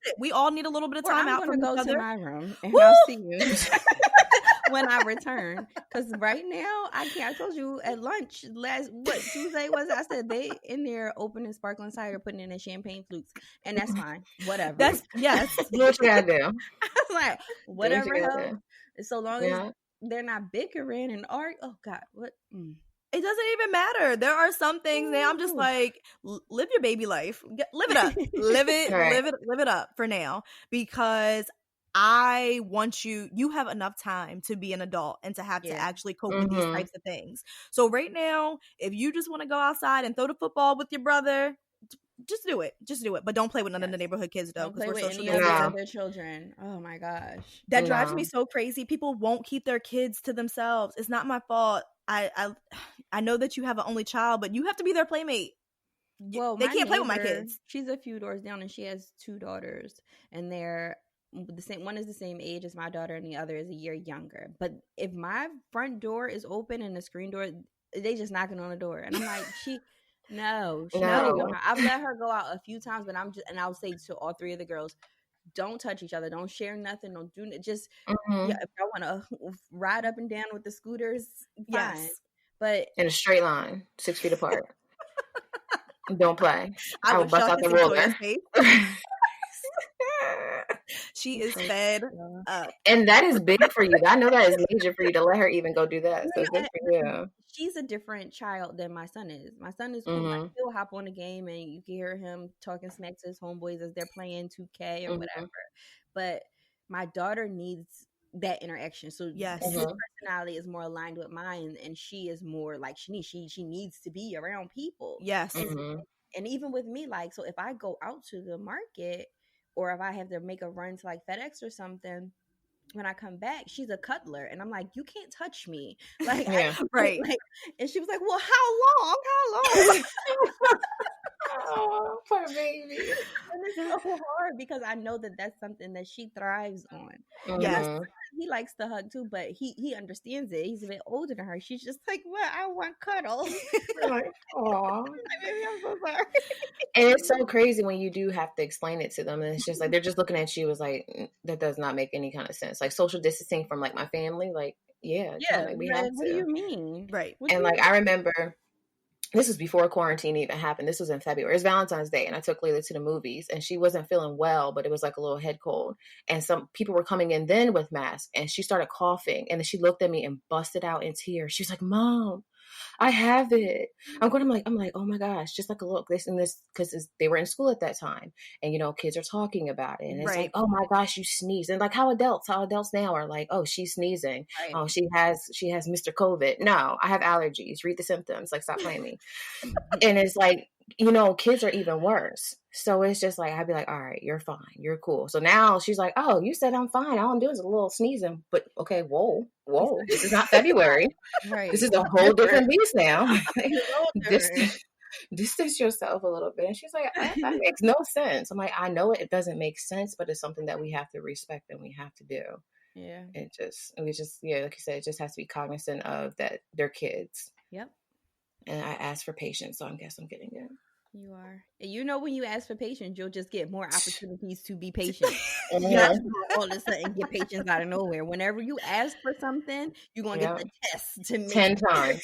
it. We all need a little bit of Or time I'm out gonna from each go to other. my room and Woo! I'll see you when I return. Because right now, I can't. I told you at lunch Tuesday was it? I said they in there opening sparkling cider, putting in a champagne flutes, and that's fine. Whatever. That's yes. Do what you gotta do. I was like, Do what whatever you gotta helps. do. So long as Yeah. they're not bickering and argue. Oh God, what? It doesn't even matter. There are some things now I'm just Ooh. like, live your baby life. Live it up. Live it, Right. live it up for now. Because I want you have enough time to be an adult and to have to Yeah. actually cope with these types of things. So right now, if you just want to go outside and throw the football with your brother, just do it. Just do it. But don't play with none of the Yes. neighborhood kids though, Don't because play we're with social any of the distancing. other children. Oh my gosh. That drives me No. so crazy. People won't keep their kids to themselves. It's not my fault. I know that you have an only child, but you have to be their playmate. Well, They my can't play with my neighbor, kids. she's a few doors down, and she has 2 daughters, and they're the same. One is the same age as my daughter, and the other is a year younger. But if my front door is open and the screen door, they just knocking on the door, and I'm like, no. I've let her go out a few times, but I'll say to all 3 of the girls, don't touch each other, don't share nothing, don't do just. Yeah, if I want to ride up and down with the scooters, fine. Yes. But in a straight line, 6 feet apart. Don't play. I will wish bust y'all out could the see ruler. Toya's face. She is fed up. And that is big for you. I know that is major for you to let her even go do that. So good for you. She's a different child than my son is. My son is cool. Like, he'll hop on the game and you can hear him talking smack to his homeboys as they're playing 2K or whatever. But my daughter needs that interaction. So his personality is more aligned with mine, and she is more like she needs to be around people. Yes. And even with me, like, so if I go out to the market or if I have to make a run to like FedEx or something, when I come back, she's a cuddler, and I'm like, you can't touch me, like, right. Like, and she was like, well, how long? Oh, poor baby. And it's so hard because I know that that's something that she thrives on. Yes. He likes to hug too, but he understands it. He's a bit older than her. She's just like, well, I want cuddles. Like, aw. Baby, I'm so sorry. And it's so crazy when you do have to explain it to them, and it's just like they're just looking at you as like, that does not make any kind of sense. Like social distancing from like my family, like like, we have to. What do you mean? Right. And like I remember, this was before quarantine even happened. This was in February. It was Valentine's Day, and I took Layla to the movies, and she wasn't feeling well, but it was like a little head cold. And some people were coming in then with masks, and she started coughing, and then she looked at me and busted out in tears. She was like, Mom, I have it. I'm like, oh my gosh, just like a look, this and this, because they were in school at that time, and kids are talking about it, and it's like, oh my gosh, you sneezed, and like how adults now are like, oh, she's sneezing, oh, she has Mr. COVID. No, I have allergies. Read the symptoms. Like, stop playing me. And it's like, kids are even worse. So it's just like, I'd be like, all right, you're fine. You're cool. So now she's like, oh, you said I'm fine. All I'm doing is a little sneezing. But okay, whoa. This is not February. Right. This is a whole different beast now. Distance yourself a little bit. And she's like, that makes no sense. I'm like, I know it doesn't make sense, but it's something that we have to respect and we have to do. Yeah. We just, like you said, it just has to be cognizant of that they're kids. Yep. And I asked for patience, so I guess I'm getting it. You are. And when you ask for patience, you'll just get more opportunities to be patient. And You're not all of a sudden get patience out of nowhere. Whenever you ask for something, you're going to get the test to make 10 times.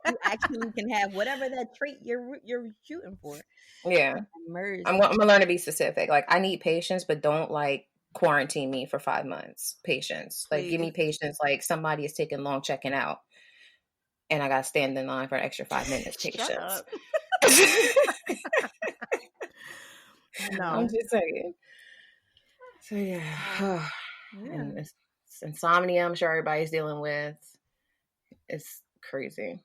you actually can have whatever that trait you're shooting for. Yeah. I'm going to learn to be specific. Like, I need patience, but don't like quarantine me for 5 months. Patience. Like, give me patience. Like, somebody is taking long checking out, and I got to stand in line for an extra 5 minutes. Patience. No, I'm just saying. So yeah. And it's insomnia, I'm sure everybody's dealing with. It's crazy.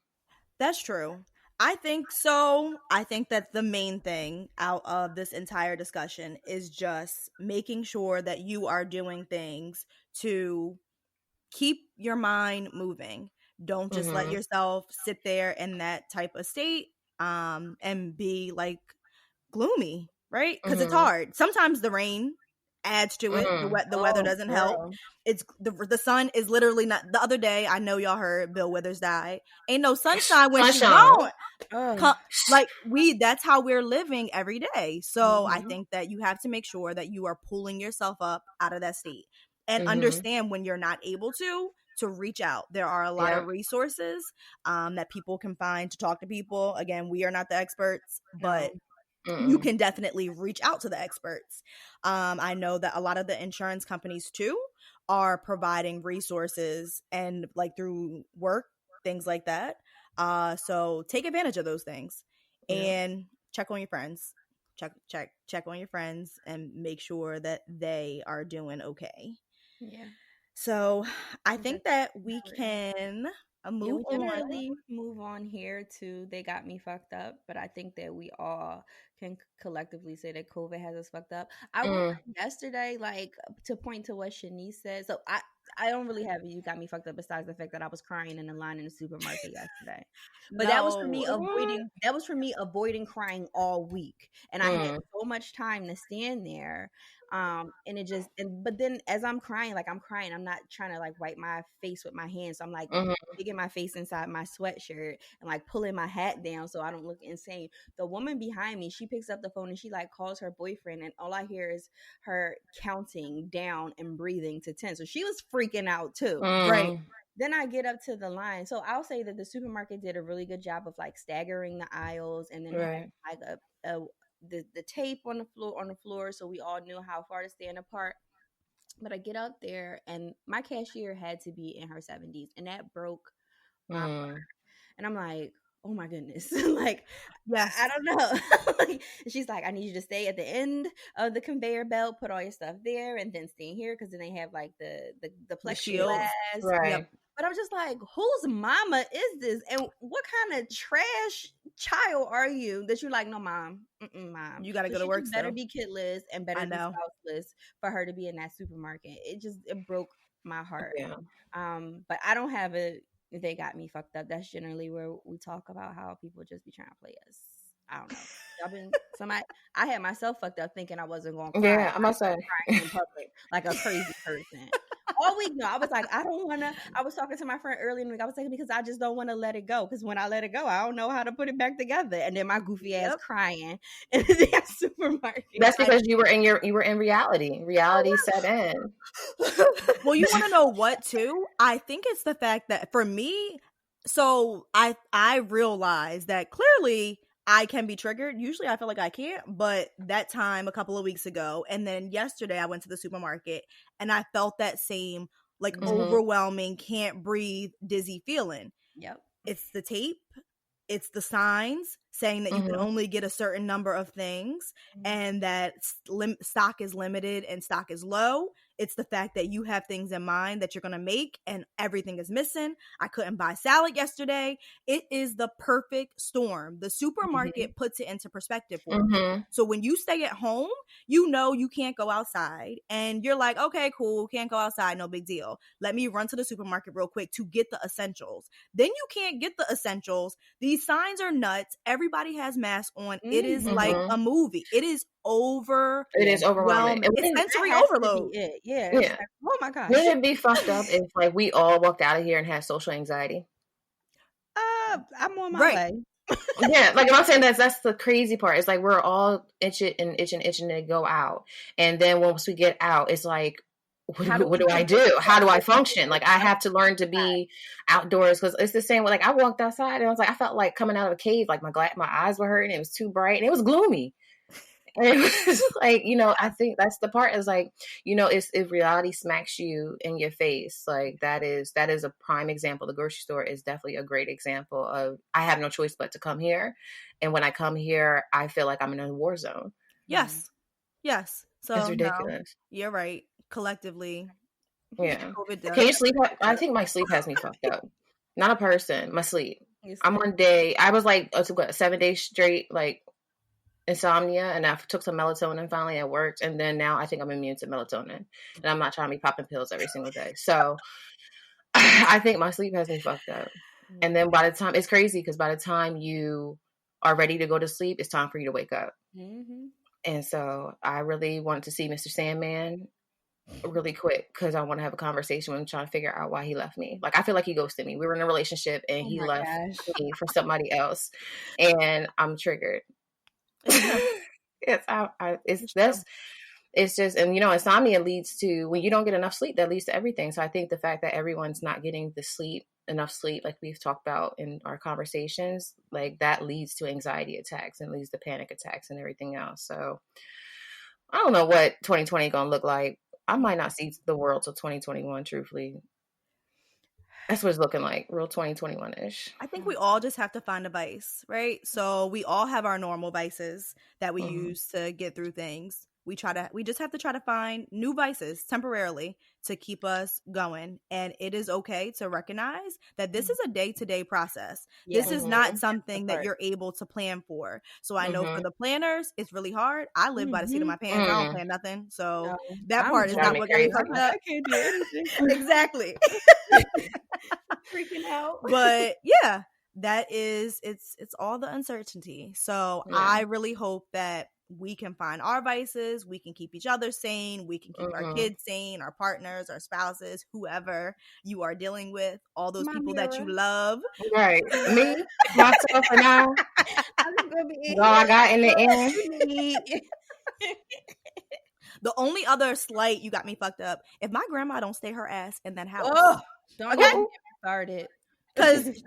That's true. I think so. I think that the main thing out of this entire discussion is just making sure that you are doing things to keep your mind moving. Don't just let yourself sit there in that type of state and be like gloomy, right? Because it's hard. Sometimes the rain adds to it. The weather doesn't help. girl. It's the sun is literally not. The other day, I know y'all heard Bill Withers died. Ain't no sunshine when she Sunshine. gone. Oh. Like that's how we're living every day. So I Mhm. think that you have to make sure that you are pulling yourself up out of that state and Mhm. understand when you're not able to reach out. There are a lot Yep. of resources that people can find to talk to people. Again, we are not the experts, but you can definitely reach out to the experts. I know that a lot of the insurance companies too are providing resources and like through work, things like that. So take advantage of those things and check on your friends. Check on your friends and make sure that they are doing okay. Yeah. So I think that That's we important. can Yeah, move we can on. really move on here to They Got Me Fucked Up, but I think that we all can collectively say that COVID has us fucked up. I will say yesterday, like to point to what Shanice said. So I don't really have You Got Me Fucked Up besides the fact that I was crying in the line in the supermarket yesterday. But that was for me No. avoiding crying all week. And I had so much time to stand there. And it just but then as I'm crying, I'm not trying to like wipe my face with my hands. So I'm like digging my face inside my sweatshirt and like pulling my hat down so I don't look insane. The woman behind me, she picks up the phone and she like calls her boyfriend, and all I hear is her counting down and breathing to 10. So she was freaking out too. Right. Then I get up to the line. So I'll say that the supermarket did a really good job of like staggering the aisles and then having like the tape on the floor so we all knew how far to stand apart. But I get out there and my cashier had to be in her 70s, and that broke my heart. And I'm like, oh my goodness. Like, yes. I don't know. Like, she's like, I need you to stay at the end of the conveyor belt, put all your stuff there, and then stay here because then they have like the plexiglass. Right. Yep. But I'm just like, whose mama is this? And what kind of trash child are you that you're like, no, mom, mom. You got to So go to she work just better still. be kidless and better I be know. spouseless for her to be in that supermarket. It broke my heart. Yeah. But I don't have it. They got me fucked up. That's generally where we talk about how people just be trying to play us. I don't know. Y'all been somebody. I had myself fucked up thinking I wasn't going to cry. Yeah, I must say. Crying in public like a crazy person. All week, no, I was like, I don't want to. I was talking to my friend earlier in the week. I was like, because I just don't want to let it go. Because when I let it go, I don't know how to put it back together. And then my goofy ass crying in the supermarket. That's because you were in reality. Reality set in. Well, you want to know what too? I think it's the fact that for me, so I realized that clearly I can be triggered. Usually I feel like I can't, but that time a couple of weeks ago, and then yesterday I went to the supermarket and I felt that same like overwhelming, can't breathe, dizzy feeling. Yep. It's the tape. It's the signs saying that you can only get a certain number of things and that stock is limited and stock is low. It's the fact that you have things in mind that you're going to make and everything is missing. I couldn't buy salad yesterday. It is the perfect storm. The supermarket puts it into perspective for you. So when you stay at home, you know you can't go outside and you're like, okay, cool, can't go outside, no big deal. Let me run to the supermarket real quick to get the essentials. Then you can't get the essentials. These signs are nuts. Everybody has masks on. It is like a movie. It is overwhelming. It is overwhelming. It's sensory overload. Yeah. Yeah. Like, oh my gosh. Wouldn't it be fucked up if like we all walked out of here and had social anxiety? I'm on my way. Yeah, like I'm saying that's the crazy part. It's like we're all itching to go out, and then once we get out, it's like, what do I do? How do I function? Like I have to learn to be outdoors because it's the same. Like I walked outside and I was like, I felt like coming out of a cave. Like my eyes were hurting. It was too bright and it was gloomy. And it was like, I think that's the part is like, if reality smacks you in your face, like that is a prime example. The grocery store is definitely a great example of I have no choice but to come here. And when I come here, I feel like I'm in a war zone. Yes. So it's ridiculous. No, you're right. Collectively. Yeah. Can you sleep? I think my sleep has me fucked up. Not a person, my sleep. I'm one day, I was like, 7 days straight, like, insomnia, and I took some melatonin finally at work, and then now I think I'm immune to melatonin, and I'm not trying to be popping pills every single day. So I think my sleep has me fucked up. And then by the time it's crazy because by the time you are ready to go to sleep, it's time for you to wake up. And so I really wanted to see Mr. Sandman really quick because I want to have a conversation with him, trying to figure out why he left me. Like, I feel like he ghosted me. We were in a relationship and Oh he my left gosh. me for somebody else, and I'm triggered. It's just, and insomnia leads to, when you don't get enough sleep, that leads to everything. So I think the fact that everyone's not getting enough sleep, like we've talked about in our conversations, like that leads to anxiety attacks and leads to panic attacks and everything else. So I don't know what 2020 gonna look like. I might not see the world till 2021, truthfully. That's what it's looking like, real 2021-ish. I think we all just have to find a vice, right? So we all have our normal vices that we use to get through things. We just have to try to find new vices temporarily to keep us going. And it is okay to recognize that this is a day-to-day process. Yeah. This is not something that you're able to plan for. So I know for the planners, it's really hard. I live by the seat of my pants. I don't plan nothing. So that part is not what got me fucked up. I can't do anything. Exactly. Freaking out. But yeah, it's all the uncertainty. So I really hope that we can find our vices, we can keep each other sane, we can keep our kids sane, our partners, our spouses, whoever you are dealing with, all those people that you love. Right. Me, myself, and I. All I got in the end. The only other slight you got me fucked up, if my grandma don't stay her ass in that house. Don't get me started. Because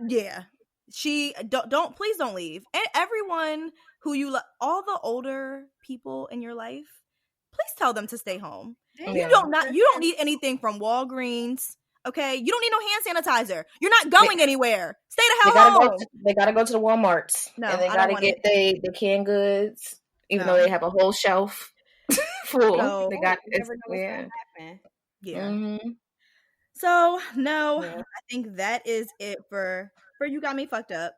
she please don't leave. And everyone who you love, all the older people in your life, please tell them to stay home. You don't need anything from Walgreens. Okay, you don't need no hand sanitizer. You're not going anywhere. Stay the hell home. They gotta go to the Walmarts. No, and they gotta get the canned goods, even though they have a whole shelf full. So, they got happen. Yeah. So no, I think that is it for You Got Me Fucked Up.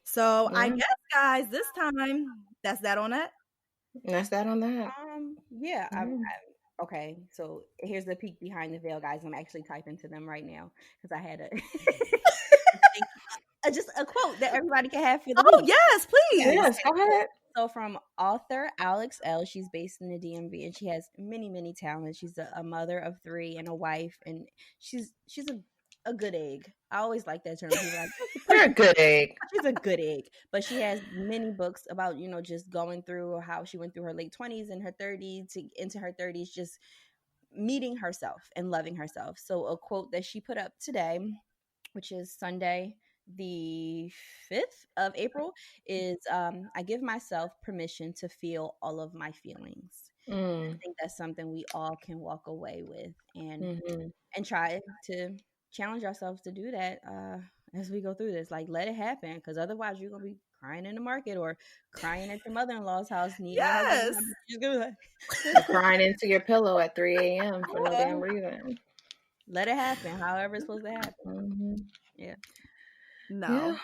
So I guess, guys, this time that's that on that. That's that on that. Yeah. Okay. So here's the peek behind the veil, guys. I'm actually typing to them right now because I had just a quote that everybody can have for the week. Yes, please. Yes, go ahead. So from author Alex L. She's based in the DMV and she has many, many talents. She's a mother of 3 and a wife, and she's a good egg. I always like that term. People like, you're a good egg. She's a good egg. But she has many books about, just going through how she went through her late 20s and her 30s to into her 30s, just meeting herself and loving herself. So a quote that she put up today, which is Sunday, the 5th of April, is I give myself permission to feel all of my feelings. I think that's something we all can walk away with and try to challenge ourselves to do that as we go through this. Like, let it happen, because otherwise you're gonna be crying in the market or crying at your mother-in-law's house. Yes. Crying into your pillow at 3 a.m. for no damn reason. Let it happen however it's supposed to happen. Yeah. No,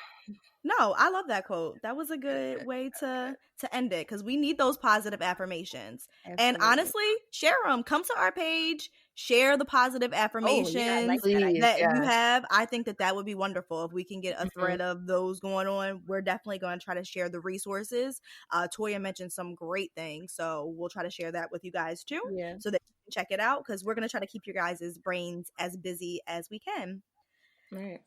I love that quote. That was a good way to end it, because we need those positive affirmations. Absolutely. And honestly, share them. Come to our page, share the positive affirmations that you have. I think that would be wonderful if we can get a thread of those going on. We're definitely going to try to share the resources. Toya mentioned some great things, so we'll try to share that with you guys too, so that you can check it out, because we're going to try to keep your guys' brains as busy as we can. Right.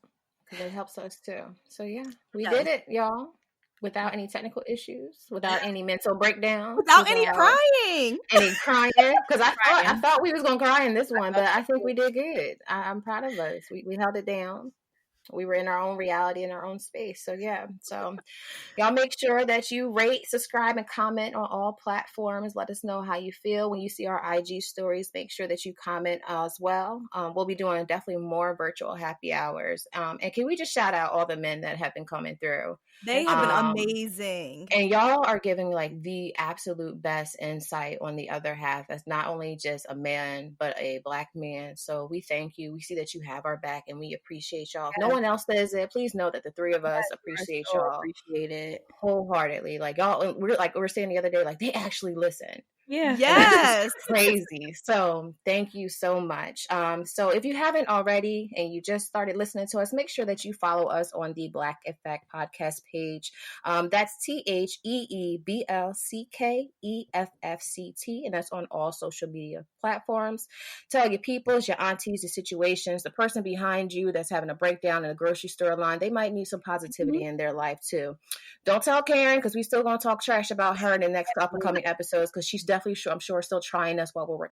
Because it helps us too. So yeah, we did it, y'all. Without any technical issues, without any mental breakdown, without any crying. Because I thought we was gonna cry in this one, but I think we did good. I'm proud of us. We held it down. We were in our own reality, in our own space. So yeah. So y'all make sure that you rate, subscribe, and comment on all platforms. Let us know how you feel when you see our IG stories. Make sure that you comment as well. We'll be doing definitely more virtual happy hours. And can we just shout out all the men that have been coming through? They have been amazing. And y'all are giving like the absolute best insight on the other half. That's not only just a man, but a Black man. So we thank you. We see that you have our back and we appreciate y'all. If no one else says it, please know that the 3 of us appreciate y'all. Appreciate it wholeheartedly. Like y'all, we're saying the other day, like they actually listen. Yeah. Yes. Crazy. So thank you so much. So if you haven't already and you just started listening to us, make sure that you follow us on the Black Effect podcast page. That's TheBlckEffect, and that's on all social media platforms. Tell your peoples, your aunties, the situations, the person behind you that's having a breakdown in a grocery store line, they might need some positivity in their life too. Don't tell Karen, because we still gonna talk trash about her in the next up and coming episodes, because she's definitely I'm sure still trying us while we're